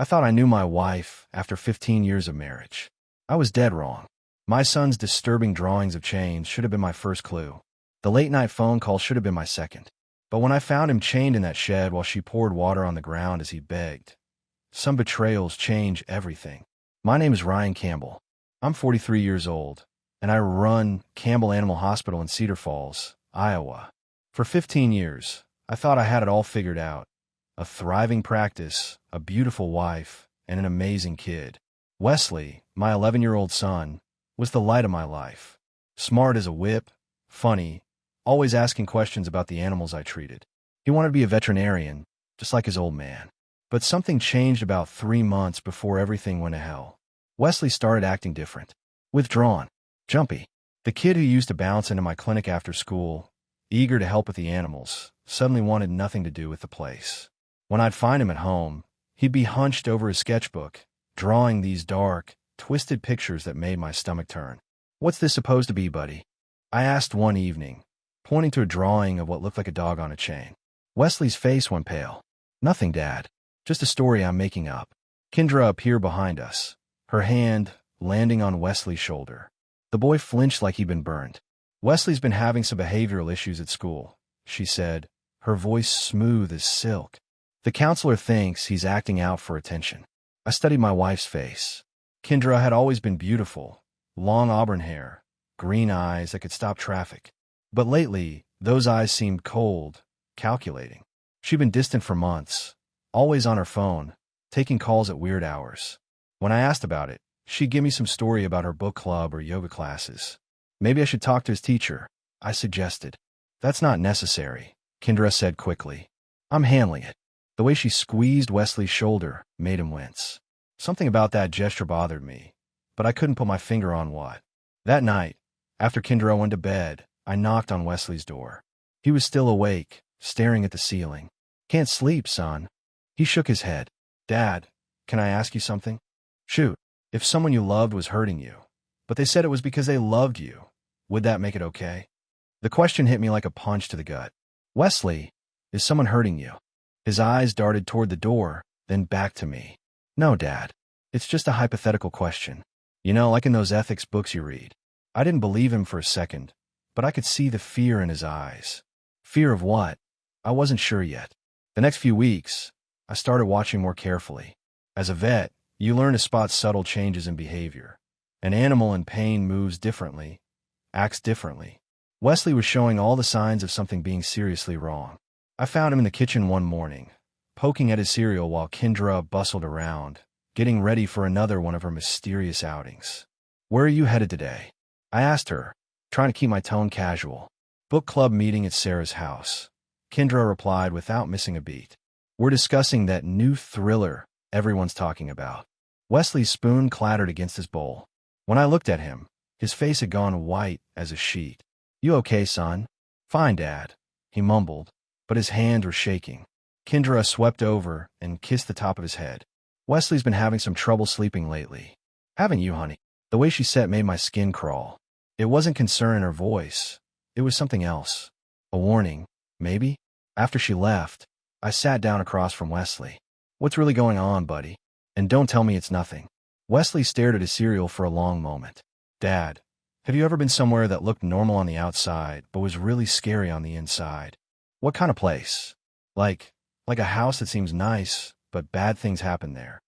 I thought I knew my wife after 15 years of marriage. I was dead wrong. My son's disturbing drawings of chains should have been my first clue. The late-night phone call should have been my second. But when I found him chained in that shed while she poured water on the ground as he begged, some betrayals change everything. My name is Ryan Campbell. I'm 43 years old, and I run Campbell Animal Hospital in Cedar Falls, Iowa. For 15 years, I thought I had it all figured out. A thriving practice, a beautiful wife, and an amazing kid. Wesley, my 11-year-old son, was the light of my life. Smart as a whip, funny, always asking questions about the animals I treated. He wanted to be a veterinarian, just like his old man. But something changed about 3 months before everything went to hell. Wesley started acting different. Withdrawn. Jumpy. The kid who used to bounce into my clinic after school, eager to help with the animals, suddenly wanted nothing to do with the place. When I'd find him at home, he'd be hunched over his sketchbook, drawing these dark, twisted pictures that made my stomach turn. "What's this supposed to be, buddy?" I asked one evening, pointing to a drawing of what looked like a dog on a chain. Wesley's face went pale. "Nothing, Dad. Just a story I'm making up." Kendra appeared behind us, her hand landing on Wesley's shoulder. The boy flinched like he'd been burned. "Wesley's been having some behavioral issues at school," she said, her voice smooth as silk. "The counselor thinks he's acting out for attention." I studied my wife's face. Kendra had always been beautiful, long auburn hair, green eyes that could stop traffic. But lately, those eyes seemed cold, calculating. She'd been distant for months, always on her phone, taking calls at weird hours. When I asked about it, she'd give me some story about her book club or yoga classes. "Maybe I should talk to his teacher," I suggested. "That's not necessary," Kendra said quickly. "I'm handling it." The way she squeezed Wesley's shoulder made him wince. Something about that gesture bothered me, but I couldn't put my finger on what. That night, after Kendra went to bed, I knocked on Wesley's door. He was still awake, staring at the ceiling. "Can't sleep, son." He shook his head. "Dad, can I ask you something?" "Shoot. If someone you loved was hurting you, but they said it was because they loved you, would that make it okay?" The question hit me like a punch to the gut. "Wesley, is someone hurting you?" His eyes darted toward the door, then back to me. "No, Dad. It's just a hypothetical question. You know, like in those ethics books you read." I didn't believe him for a second, but I could see the fear in his eyes. Fear of what? I wasn't sure yet. The next few weeks, I started watching more carefully. As a vet, you learn to spot subtle changes in behavior. An animal in pain moves differently, acts differently. Wesley was showing all the signs of something being seriously wrong. I found him in the kitchen one morning, poking at his cereal while Kendra bustled around, getting ready for another one of her mysterious outings. "Where are you headed today?" I asked her, trying to keep my tone casual. "Book club meeting at Sarah's house," Kendra replied without missing a beat. "We're discussing that new thriller everyone's talking about." Wesley's spoon clattered against his bowl. When I looked at him, his face had gone white as a sheet. "You okay, son?" "Fine, Dad," he mumbled, but his hands were shaking. Kendra swept over and kissed the top of his head. "Wesley's been having some trouble sleeping lately. Haven't you, honey?" The way she said made my skin crawl. It wasn't concern in her voice. It was something else. A warning, maybe? After she left, I sat down across from Wesley. "What's really going on, buddy? And don't tell me it's nothing." Wesley stared at his cereal for a long moment. "Dad, have you ever been somewhere that looked normal on the outside but was really scary on the inside?" "What kind of place?" Like a house that seems nice, but bad things happen there."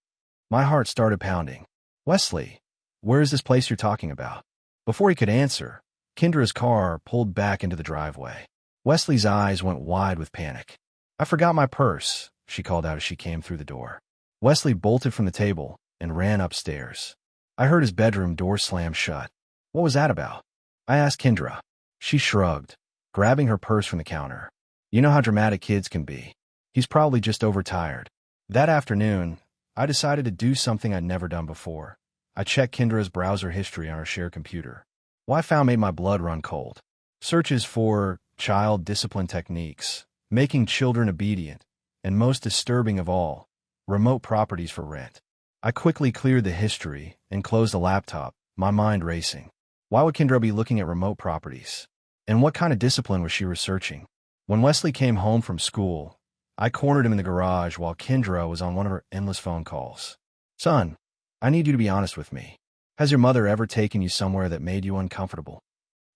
My heart started pounding. "Wesley, where is this place you're talking about?" Before he could answer, Kendra's car pulled back into the driveway. Wesley's eyes went wide with panic. "I forgot my purse," she called out as she came through the door. Wesley bolted from the table and ran upstairs. I heard his bedroom door slam shut. "What was that about?" I asked Kendra. She shrugged, grabbing her purse from the counter. "You know how dramatic kids can be. He's probably just overtired." That afternoon, I decided to do something I'd never done before. I checked Kendra's browser history on our shared computer. What I found made my blood run cold. Searches for child discipline techniques, making children obedient, and most disturbing of all, remote properties for rent. I quickly cleared the history and closed the laptop, my mind racing. Why would Kendra be looking at remote properties? And what kind of discipline was she researching? When Wesley came home from school, I cornered him in the garage while Kendra was on one of her endless phone calls. Son, I need you to be honest with me. Has your mother ever taken you somewhere that made you uncomfortable?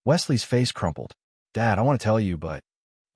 Wesley's face crumpled. Dad, I want to tell you, but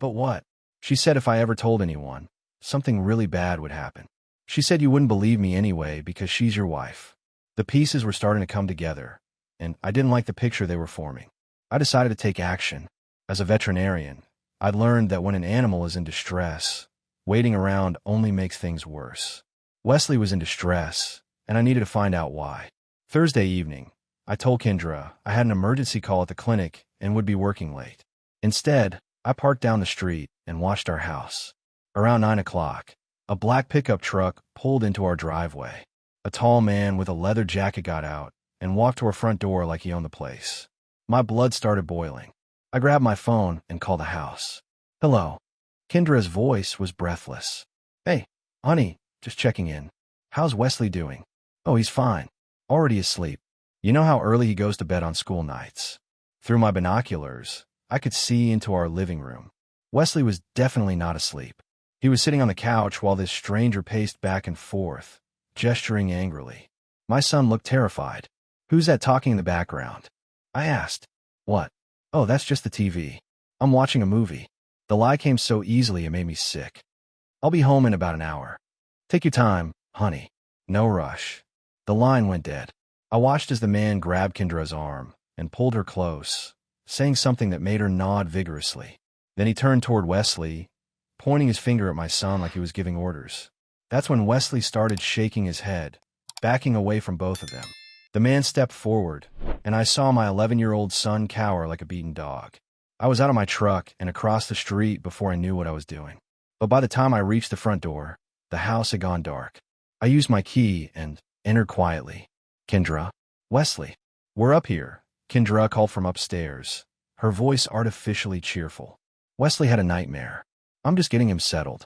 what? She said if I ever told anyone, something really bad would happen. She said you wouldn't believe me anyway because she's your wife. The pieces were starting to come together, and I didn't like the picture they were forming. I decided to take action. As a veterinarian, I'd learned that when an animal is in distress, waiting around only makes things worse. Wesley was in distress, and I needed to find out why. Thursday evening, I told Kendra I had an emergency call at the clinic and would be working late. Instead, I parked down the street and watched our house. Around 9 o'clock, a black pickup truck pulled into our driveway. A tall man with a leather jacket got out and walked to our front door like he owned the place. My blood started boiling. I grabbed my phone and called the house. Hello. Kendra's voice was breathless. Hey, honey, just checking in. How's Wesley doing? Oh, he's fine. Already asleep. You know how early he goes to bed on school nights. Through my binoculars, I could see into our living room. Wesley was definitely not asleep. He was sitting on the couch while this stranger paced back and forth, gesturing angrily. My son looked terrified. Who's that talking in the background? I asked. What? Oh, that's just the TV. I'm watching a movie. The lie came so easily it made me sick. I'll be home in about an hour. Take your time, honey. No rush. The line went dead. I watched as the man grabbed Kendra's arm and pulled her close, saying something that made her nod vigorously. Then he turned toward Wesley, pointing his finger at my son like he was giving orders. That's when Wesley started shaking his head, backing away from both of them. The man stepped forward, and I saw my 11-year-old son cower like a beaten dog. I was out of my truck and across the street before I knew what I was doing. But by the time I reached the front door, the house had gone dark. I used my key and entered quietly. Kendra? Wesley? We're up here, Kendra called from upstairs, her voice artificially cheerful. Wesley had a nightmare. I'm just getting him settled.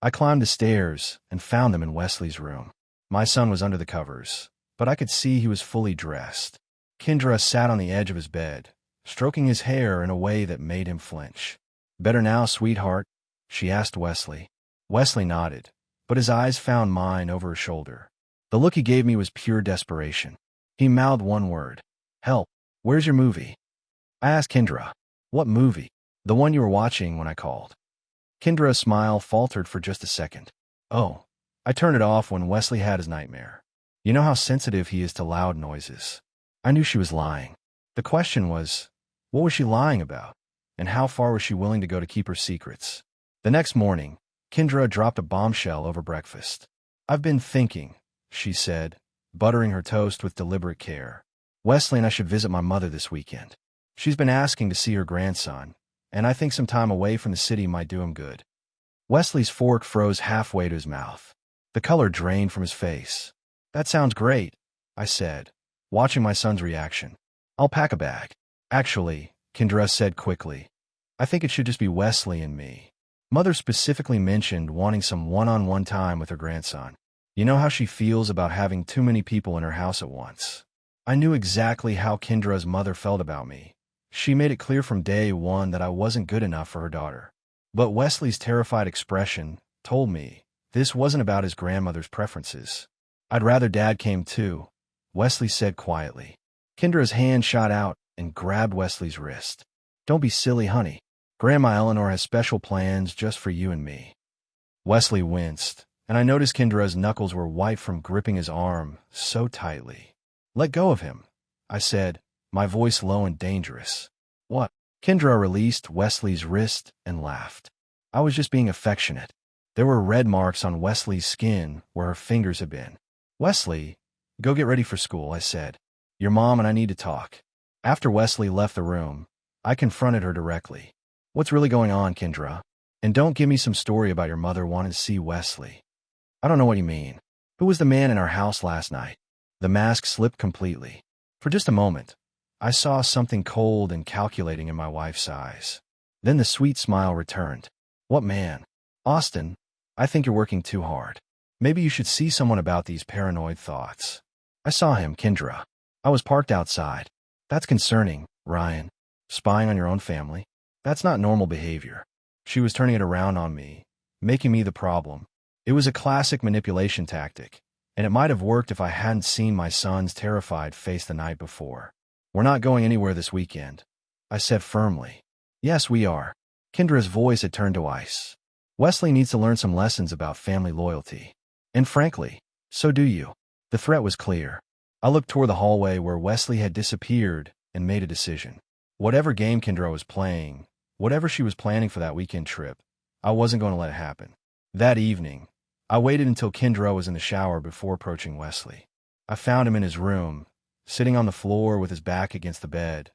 I climbed the stairs and found them in Wesley's room. My son was under the covers, but I could see he was fully dressed. Kendra sat on the edge of his bed, stroking his hair in a way that made him flinch. Better now, sweetheart? She asked Wesley. Wesley nodded, but his eyes found mine over her shoulder. The look he gave me was pure desperation. He mouthed one word. Help. Where's your movie? I asked Kendra. What movie? The one you were watching when I called. Kendra's smile faltered for just a second. Oh, I turned it off when Wesley had his nightmare. You know how sensitive he is to loud noises. I knew she was lying. The question was, what was she lying about? And how far was she willing to go to keep her secrets? The next morning, Kendra dropped a bombshell over breakfast. I've been thinking, she said, buttering her toast with deliberate care. Wesley and I should visit my mother this weekend. She's been asking to see her grandson, and I think some time away from the city might do him good. Wesley's fork froze halfway to his mouth. The color drained from his face. That sounds great, I said, watching my son's reaction. I'll pack a bag. Actually, Kendra said quickly, I think it should just be Wesley and me. Mother specifically mentioned wanting some one-on-one time with her grandson. You know how she feels about having too many people in her house at once. I knew exactly how Kendra's mother felt about me. She made it clear from day one that I wasn't good enough for her daughter. But Wesley's terrified expression told me this wasn't about his grandmother's preferences. I'd rather Dad came too, Wesley said quietly. Kendra's hand shot out and grabbed Wesley's wrist. Don't be silly, honey. Grandma Eleanor has special plans just for you and me. Wesley winced, and I noticed Kendra's knuckles were white from gripping his arm so tightly. Let go of him, I said, my voice low and dangerous. What? Kendra released Wesley's wrist and laughed. I was just being affectionate. There were red marks on Wesley's skin where her fingers had been. Wesley, go get ready for school, I said. Your mom and I need to talk. After Wesley left the room, I confronted her directly. What's really going on, Kendra? And don't give me some story about your mother wanting to see Wesley. I don't know what you mean. Who was the man in our house last night? The mask slipped completely. For just a moment, I saw something cold and calculating in my wife's eyes. Then the sweet smile returned. What man? Austin, I think you're working too hard. Maybe you should see someone about these paranoid thoughts. I saw him, Kendra. I was parked outside. That's concerning, Ryan. Spying on your own family? That's not normal behavior. She was turning it around on me, making me the problem. It was a classic manipulation tactic, and it might have worked if I hadn't seen my son's terrified face the night before. "We're not going anywhere this weekend," I said firmly. "Yes, we are." Kendra's voice had turned to ice. "Wesley needs to learn some lessons about family loyalty. And frankly, so do you." The threat was clear. I looked toward the hallway where Wesley had disappeared and made a decision. Whatever game Kendra was playing, whatever she was planning for that weekend trip, I wasn't going to let it happen. That evening, I waited until Kendra was in the shower before approaching Wesley. I found him in his room, sitting on the floor with his back against the bed,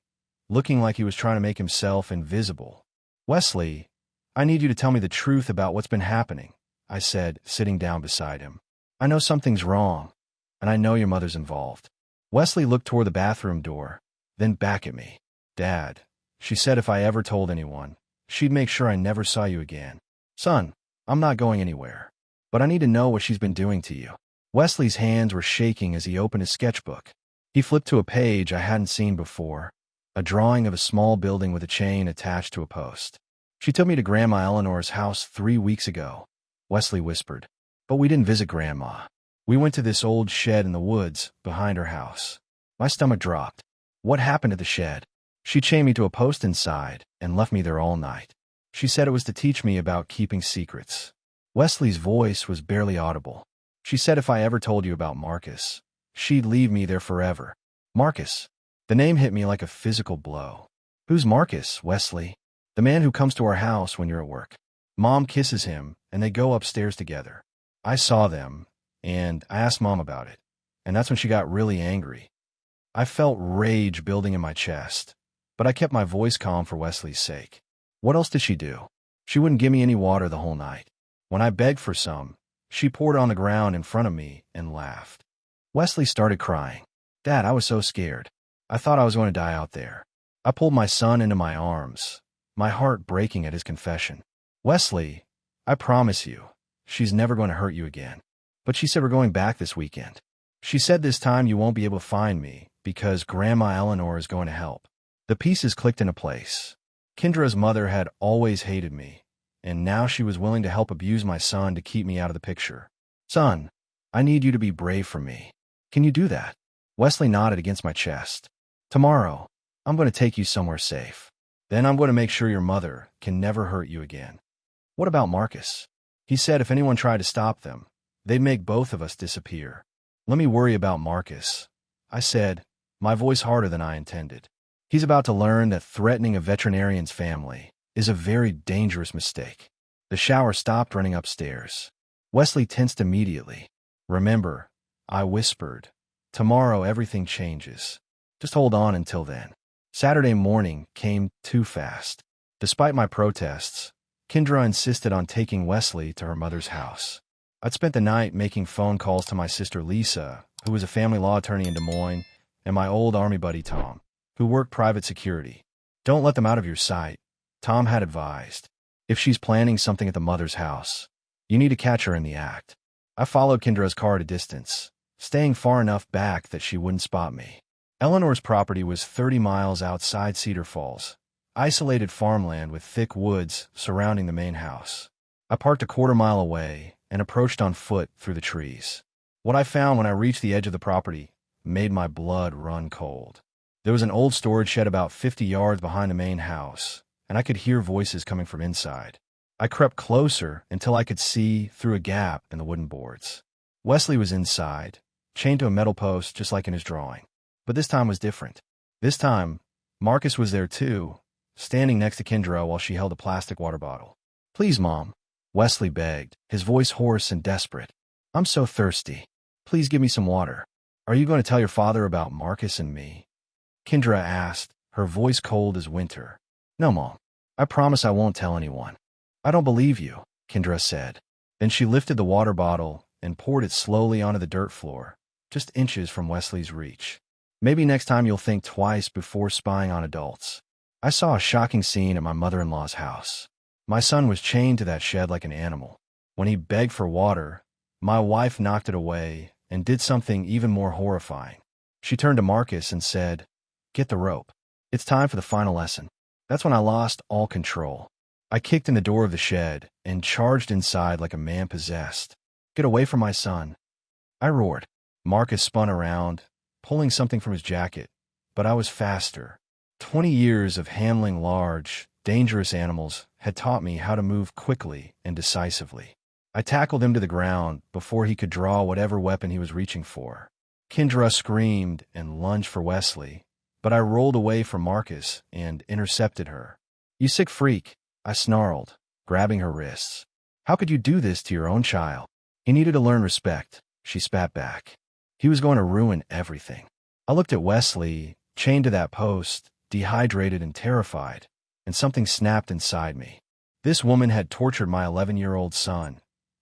looking like he was trying to make himself invisible. "Wesley, I need you to tell me the truth about what's been happening," I said, sitting down beside him. "I know something's wrong, and I know your mother's involved." Wesley looked toward the bathroom door, then back at me. "Dad," she said, "if I ever told anyone, she'd make sure I never saw you again." "Son, I'm not going anywhere, but I need to know what she's been doing to you." Wesley's hands were shaking as he opened his sketchbook. He flipped to a page I hadn't seen before, a drawing of a small building with a chain attached to a post. "She took me to Grandma Eleanor's house 3 weeks ago," Wesley whispered. "But we didn't visit Grandma. We went to this old shed in the woods behind her house." My stomach dropped. "What happened at the shed?" "She chained me to a post inside and left me there all night. She said it was to teach me about keeping secrets." Wesley's voice was barely audible. "She said if I ever told you about Marcus, she'd leave me there forever." "Marcus?" The name hit me like a physical blow. "Who's Marcus, Wesley?" "The man who comes to our house when you're at work. Mom kisses him, and they go upstairs together." I saw them, and I asked Mom about it, and that's when she got really angry. I felt rage building in my chest, but I kept my voice calm for Wesley's sake. "What else did she do?" "She wouldn't give me any water the whole night. When I begged for some, she poured it on the ground in front of me and laughed." Wesley started crying. "Dad, I was so scared. I thought I was going to die out there." I pulled my son into my arms, my heart breaking at his confession. "Wesley, I promise you, she's never going to hurt you again." "But she said we're going back this weekend." "She said this time you won't be able to find me because Grandma Eleanor is going to help." The pieces clicked into place. Kendra's mother had always hated me, and now she was willing to help abuse my son to keep me out of the picture. "Son, I need you to be brave for me. Can you do that?" Wesley nodded against my chest. "Tomorrow, I'm going to take you somewhere safe. Then I'm going to make sure your mother can never hurt you again." "What about Marcus?" "He said if anyone tried to stop them, they'd make both of us disappear." "Let me worry about Marcus," I said, my voice harder than I intended. "He's about to learn that threatening a veterinarian's family is a very dangerous mistake." The shower stopped running upstairs. Wesley tensed immediately. "Remember," I whispered, "tomorrow everything changes. Just hold on until then." Saturday morning came too fast. Despite my protests, Kendra insisted on taking Wesley to her mother's house. I'd spent the night making phone calls to my sister Lisa, who was a family law attorney in Des Moines, and my old Army buddy Tom, who worked private security. "Don't let them out of your sight," Tom had advised. "If she's planning something at the mother's house, you need to catch her in the act." I followed Kendra's car at a distance, staying far enough back that she wouldn't spot me. Eleanor's property was 30 miles outside Cedar Falls, isolated farmland with thick woods surrounding the main house. I parked a quarter-mile away and approached on foot through the trees. What I found when I reached the edge of the property made my blood run cold. There was an old storage shed about 50 yards behind the main house, and I could hear voices coming from inside. I crept closer until I could see through a gap in the wooden boards. Wesley was inside, chained to a metal post just like in his drawing. But this time was different. This time, Marcus was there too, standing next to Kendra while she held a plastic water bottle. "Please, Mom," Wesley begged, his voice hoarse and desperate. "I'm so thirsty. Please give me some water." "Are you going to tell your father about Marcus and me?" Kendra asked, her voice cold as winter. "No, Mom. I promise I won't tell anyone." "I don't believe you," Kendra said. Then she lifted the water bottle and poured it slowly onto the dirt floor, just inches from Wesley's reach. "Maybe next time you'll think twice before spying on adults." I saw a shocking scene at my mother-in-law's house. My son was chained to that shed like an animal. When he begged for water, my wife knocked it away and did something even more horrifying. She turned to Marcus and said, "Get the rope. It's time for the final lesson." That's when I lost all control. I kicked in the door of the shed and charged inside like a man possessed. "Get away from my son," I roared. Marcus spun around, pulling something from his jacket, but I was faster. 20 years of handling large, dangerous animals had taught me how to move quickly and decisively. I tackled him to the ground before he could draw whatever weapon he was reaching for. Kendra screamed and lunged for Wesley, but I rolled away from Marcus and intercepted her. "You sick freak," I snarled, grabbing her wrists. "How could you do this to your own child?" "He needed to learn respect," she spat back. "He was going to ruin everything." I looked at Wesley, chained to that post, dehydrated and terrified, and something snapped inside me. This woman had tortured my 11-year-old son,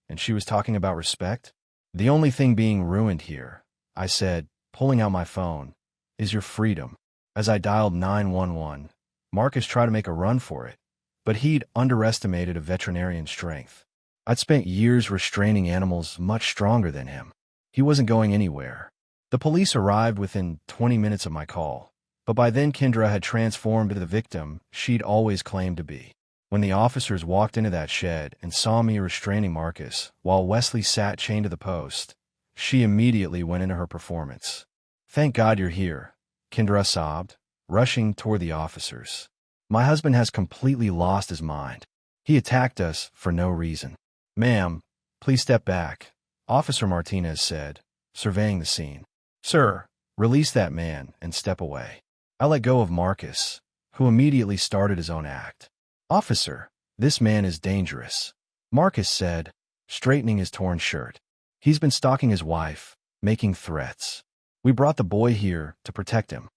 and she was talking about respect? "The only thing being ruined here," I said, pulling out my phone, "is your freedom." As I dialed 911, Marcus tried to make a run for it, but he'd underestimated a veterinarian's strength. I'd spent years restraining animals much stronger than him. He wasn't going anywhere. The police arrived within 20 minutes of my call, but by then Kendra had transformed into the victim she'd always claimed to be. When the officers walked into that shed and saw me restraining Marcus while Wesley sat chained to the post, she immediately went into her performance. "Thank God you're here," Kendra sobbed, rushing toward the officers. "My husband has completely lost his mind. He attacked us for no reason." "Ma'am, please step back," Officer Martinez said, surveying the scene. "Sir, release that man and step away." I let go of Marcus, who immediately started his own act. "Officer, this man is dangerous," Marcus said, straightening his torn shirt. "He's been stalking his wife, making threats. We brought the boy here to protect him."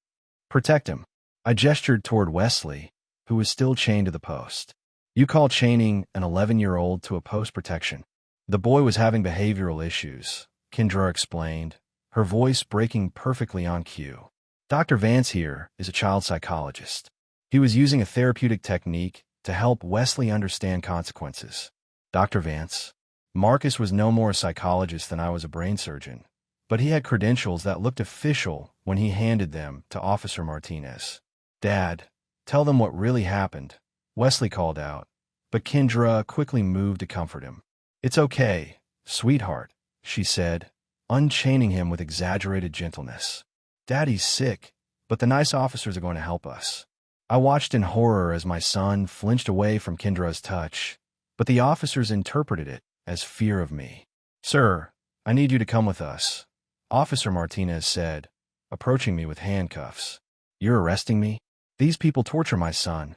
"Protect him?" I gestured toward Wesley, who was still chained to the post. "You call chaining an 11-year-old to a post protection?" "The boy was having behavioral issues," Kendra explained, her voice breaking perfectly on cue. "Dr. Vance here is a child psychologist. He was using a therapeutic technique to help Wesley understand consequences." "Dr. Vance?" Marcus was no more a psychologist than I was a brain surgeon, but he had credentials that looked official when he handed them to Officer Martinez. "Dad, tell them what really happened," Wesley called out, but Kendra quickly moved to comfort him. "It's okay, sweetheart," she said, unchaining him with exaggerated gentleness. "Daddy's sick, but the nice officers are going to help us." I watched in horror as my son flinched away from Kendra's touch, but the officers interpreted it as fear of me. "Sir, I need you to come with us," Officer Martinez said, approaching me with handcuffs. "You're arresting me? These people torture my son."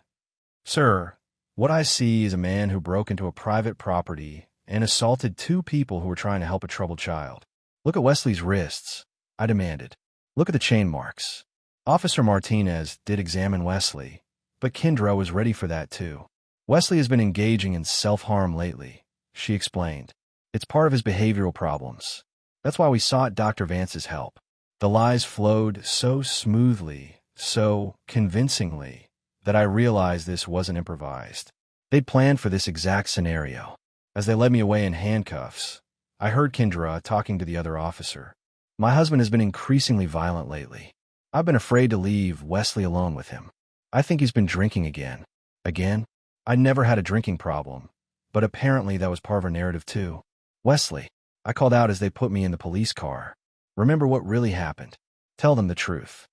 "Sir, what I see is a man who broke into a private property and assaulted two people who were trying to help a troubled child. Look at Wesley's wrists," I demanded. "Look at the chain marks." Officer Martinez did examine Wesley, but Kendra was ready for that too. "Wesley has been engaging in self-harm lately," she explained. "It's part of his behavioral problems. That's why we sought Dr. Vance's help." The lies flowed so smoothly, so convincingly, that I realized this wasn't improvised. They'd planned for this exact scenario. As they led me away in handcuffs, I heard Kendra talking to the other officer. "My husband has been increasingly violent lately. I've been afraid to leave Wesley alone with him. I think he's been drinking again." "Again?" I never had a drinking problem, but apparently that was part of her narrative too. "Wesley," I called out as they put me in the police car. "Remember what really happened. Tell them the truth."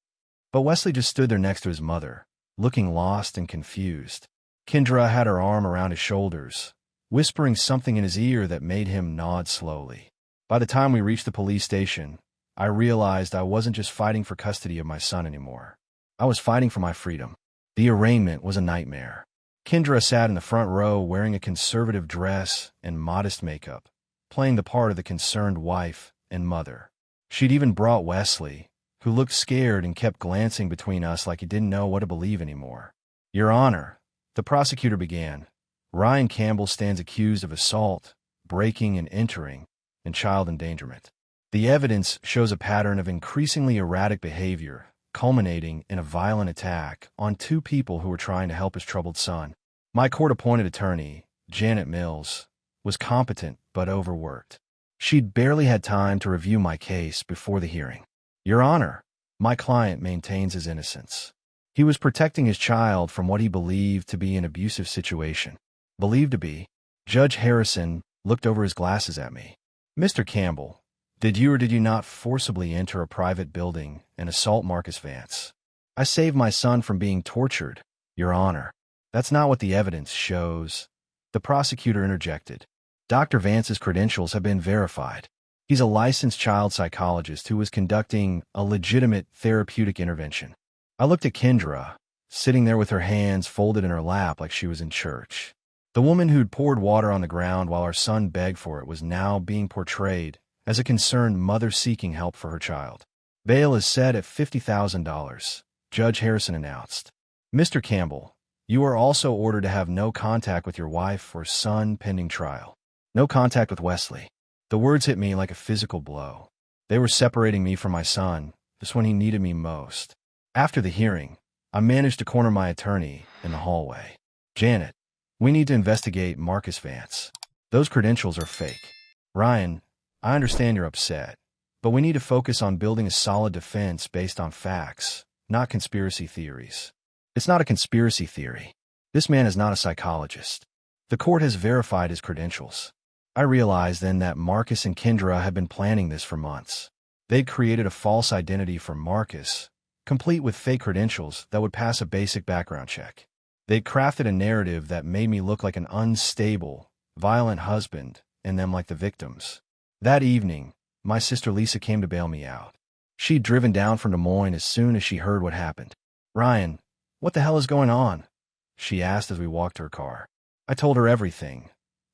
But Wesley just stood there next to his mother, looking lost and confused. Kendra had her arm around his shoulders, whispering something in his ear that made him nod slowly. By the time we reached the police station, I realized I wasn't just fighting for custody of my son anymore. I was fighting for my freedom. The arraignment was a nightmare. Kendra sat in the front row wearing a conservative dress and modest makeup, playing the part of the concerned wife and mother. She'd even brought Wesley, who looked scared and kept glancing between us like he didn't know what to believe anymore. "Your Honor," the prosecutor began, "Ryan Campbell stands accused of assault, breaking and entering, and child endangerment. The evidence shows a pattern of increasingly erratic behavior, culminating in a violent attack on two people who were trying to help his troubled son. My court-appointed attorney, Janet Mills, was competent but overworked. She'd barely had time to review my case before the hearing. Your Honor, my client maintains his innocence. He was protecting his child from what he believed to be an abusive situation. Believed to be. Judge Harrison looked over his glasses at me. Mr. Campbell, did you or did you not forcibly enter a private building and assault Marcus Vance? I saved my son from being tortured, Your Honor. That's not what the evidence shows. The prosecutor interjected. Dr. Vance's credentials have been verified. He's a licensed child psychologist who was conducting a legitimate therapeutic intervention. I looked at Kendra, sitting there with her hands folded in her lap like she was in church. The woman who'd poured water on the ground while our son begged for it was now being portrayed as a concerned mother seeking help for her child. Bail is set at $50,000, Judge Harrison announced. Mr. Campbell, you are also ordered to have no contact with your wife or son pending trial. No contact with Wesley. The words hit me like a physical blow. They were separating me from my son, just when he needed me most. After the hearing, I managed to corner my attorney in the hallway. Janet, we need to investigate Marcus Vance. Those credentials are fake. Ryan, I understand you're upset, but we need to focus on building a solid defense based on facts, not conspiracy theories. It's not a conspiracy theory. This man is not a psychologist. The court has verified his credentials. I realized then that Marcus and Kendra had been planning this for months. They'd created a false identity for Marcus, complete with fake credentials that would pass a basic background check. They'd crafted a narrative that made me look like an unstable, violent husband, and them like the victims. That evening, my sister Lisa came to bail me out. She'd driven down from Des Moines as soon as she heard what happened. Ryan, what the hell is going on? She asked as we walked to her car. I told her everything.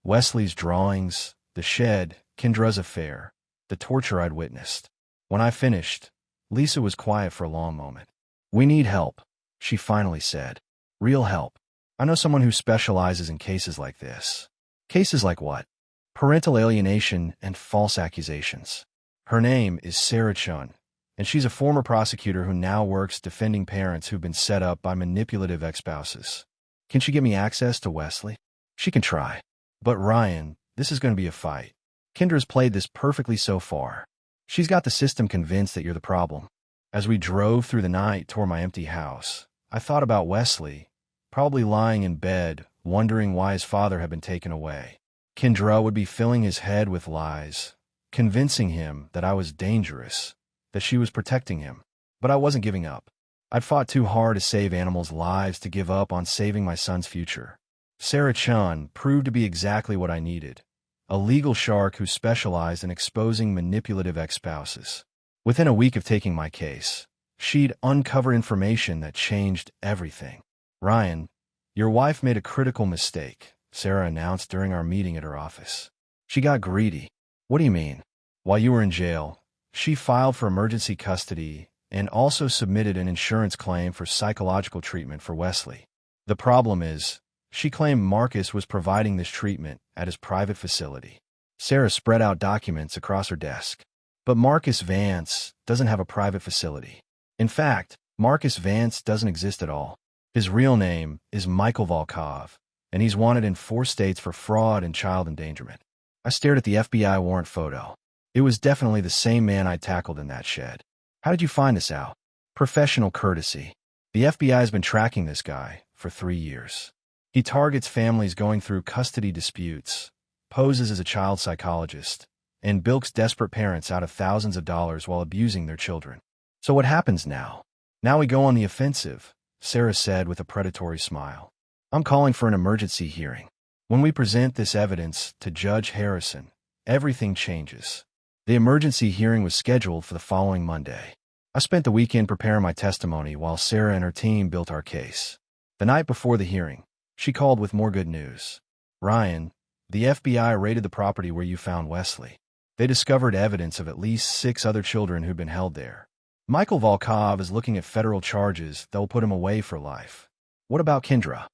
Wesley's drawings, the shed, Kendra's affair, the torture I'd witnessed. When I finished, Lisa was quiet for a long moment. We need help, she finally said. Real help. I know someone who specializes in cases like this. Cases like what? Parental alienation and false accusations. Her name is Sarah Chun, and she's a former prosecutor who now works defending parents who've been set up by manipulative ex-spouses. Can she get me access to Wesley? She can try. But Ryan, this is going to be a fight. Kendra's played this perfectly so far. She's got the system convinced that you're the problem. As we drove through the night toward my empty house, I thought about Wesley, probably lying in bed, wondering why his father had been taken away. Kendra would be filling his head with lies, convincing him that I was dangerous, that she was protecting him. But I wasn't giving up. I'd fought too hard to save animals' lives to give up on saving my son's future. Sarah Chun proved to be exactly what I needed, a legal shark who specialized in exposing manipulative ex-spouses. Within a week of taking my case, she'd uncovered information that changed everything. Ryan, your wife made a critical mistake, Sarah announced during our meeting at her office. She got greedy. What do you mean? While you were in jail, she filed for emergency custody and also submitted an insurance claim for psychological treatment for Wesley. The problem is, she claimed Marcus was providing this treatment at his private facility. Sarah spread out documents across her desk. But Marcus Vance doesn't have a private facility. In fact, Marcus Vance doesn't exist at all. His real name is Michael Volkov, and he's wanted in 4 states for fraud and child endangerment. I stared at the FBI warrant photo. It was definitely the same man I tackled in that shed. How did you find this out? Professional courtesy. The FBI has been tracking this guy for 3 years. He targets families going through custody disputes, poses as a child psychologist, and bilks desperate parents out of thousands of dollars while abusing their children. So what happens now? Now we go on the offensive, Sarah said with a predatory smile. I'm calling for an emergency hearing. When we present this evidence to Judge Harrison, everything changes. The emergency hearing was scheduled for the following Monday. I spent the weekend preparing my testimony while Sarah and her team built our case. The night before the hearing, she called with more good news. Ryan, the FBI raided the property where you found Wesley. They discovered evidence of at least 6 other children who'd been held there. Michael Volkov is looking at federal charges that will put him away for life. What about Kendra?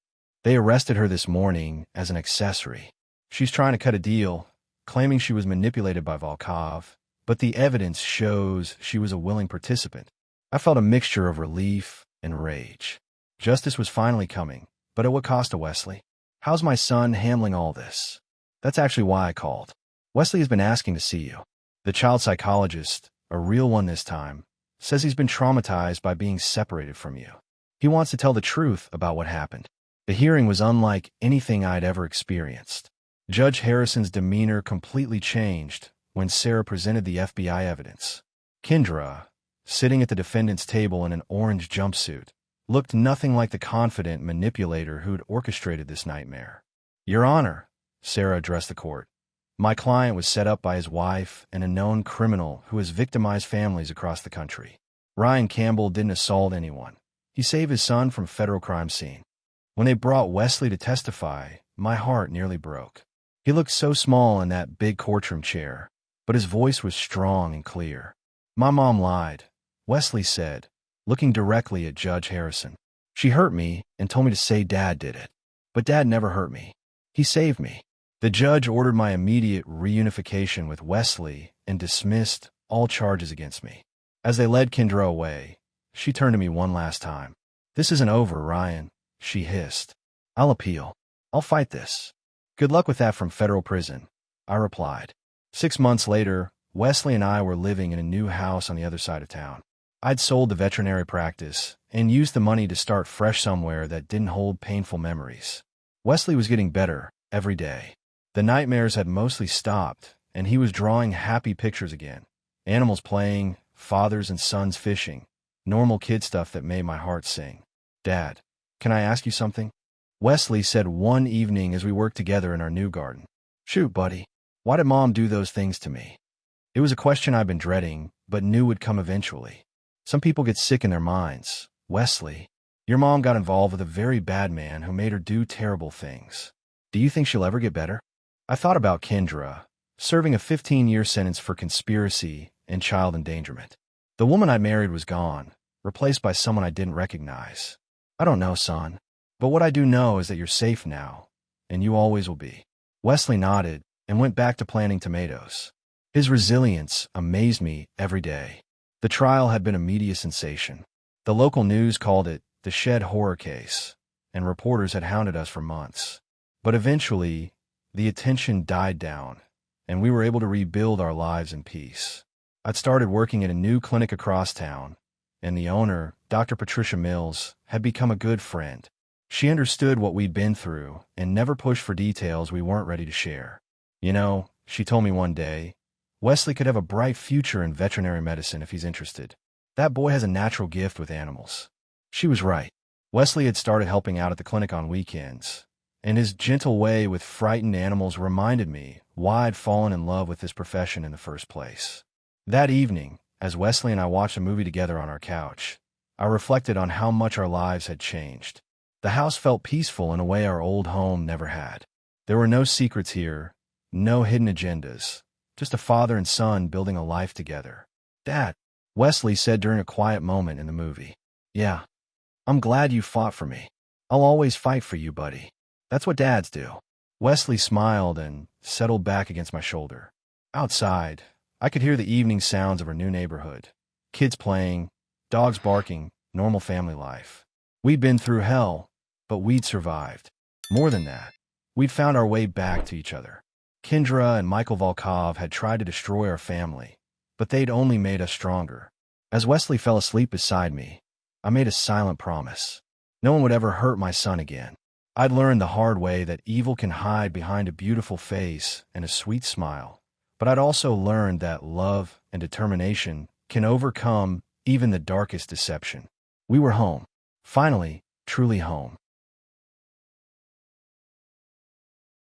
They arrested her this morning as an accessory. She's trying to cut a deal, claiming she was manipulated by Volkov, but the evidence shows she was a willing participant. I felt a mixture of relief and rage. Justice was finally coming, but at what cost to Wesley? How's my son handling all this? That's actually why I called. Wesley has been asking to see you. The child psychologist, a real one this time, says he's been traumatized by being separated from you. He wants to tell the truth about what happened. The hearing was unlike anything I'd ever experienced. Judge Harrison's demeanor completely changed when Sarah presented the FBI evidence. Kendra, sitting at the defendant's table in an orange jumpsuit, looked nothing like the confident manipulator who'd orchestrated this nightmare. "Your Honor," Sarah addressed the court, "my client was set up by his wife and a known criminal who has victimized families across the country. Ryan Campbell didn't assault anyone. He saved his son from a federal crime scene. When they brought Wesley to testify, my heart nearly broke. He looked so small in that big courtroom chair, but his voice was strong and clear. My mom lied," Wesley said, looking directly at Judge Harrison. "She hurt me and told me to say Dad did it. But Dad never hurt me. He saved me." The judge ordered my immediate reunification with Wesley and dismissed all charges against me. As they led Kendra away, she turned to me one last time. "This isn't over, Ryan," she hissed. "I'll appeal. I'll fight this." "Good luck with that from federal prison," I replied. 6 months later, Wesley and I were living in a new house on the other side of town. I'd sold the veterinary practice and used the money to start fresh somewhere that didn't hold painful memories. Wesley was getting better every day. The nightmares had mostly stopped, and he was drawing happy pictures again. Animals playing, fathers and sons fishing, normal kid stuff that made my heart sing. "Dad, can I ask you something?" Wesley said one evening as we worked together in our new garden. "Shoot, buddy. Why did Mom do those things to me?" It was a question I'd been dreading, but knew would come eventually. "Some people get sick in their minds. Wesley, your mom got involved with a very bad man who made her do terrible things. Do you think she'll ever get better?" I thought about Kendra, serving a 15-year sentence for conspiracy and child endangerment. The woman I married was gone, replaced by someone I didn't recognize. "I don't know, son. But what I do know is that you're safe now, and you always will be." Wesley nodded and went back to planting tomatoes. His resilience amazed me every day. The trial had been a media sensation. The local news called it the Shed horror case, and reporters had hounded us for months. But eventually, the attention died down, and we were able to rebuild our lives in peace. I'd started working at a new clinic across town, and the owner, Dr. Patricia Mills, had become a good friend. She understood what we'd been through and never pushed for details we weren't ready to share. "You know," she told me one day, "Wesley could have a bright future in veterinary medicine if he's interested. That boy has a natural gift with animals." She was right. Wesley had started helping out at the clinic on weekends, and his gentle way with frightened animals reminded me why I'd fallen in love with this profession in the first place. That evening, as Wesley and I watched a movie together on our couch, I reflected on how much our lives had changed. The house felt peaceful in a way our old home never had. There were no secrets here, no hidden agendas, just a father and son building a life together. "Dad," Wesley said during a quiet moment in the movie. "Yeah, I'm glad you fought for me. I'll always fight for you, buddy. That's what dads do." Wesley smiled and settled back against my shoulder. Outside, I could hear the evening sounds of our new neighborhood. Kids playing, dogs barking, normal family life. We'd been through hell, but we'd survived. More than that, we'd found our way back to each other. Kendra and Michael Volkov had tried to destroy our family, but they'd only made us stronger. As Wesley fell asleep beside me, I made a silent promise. No one would ever hurt my son again. I'd learned the hard way that evil can hide behind a beautiful face and a sweet smile, but I'd also learned that love and determination can overcome even the darkest deception. We were home. Finally, truly home.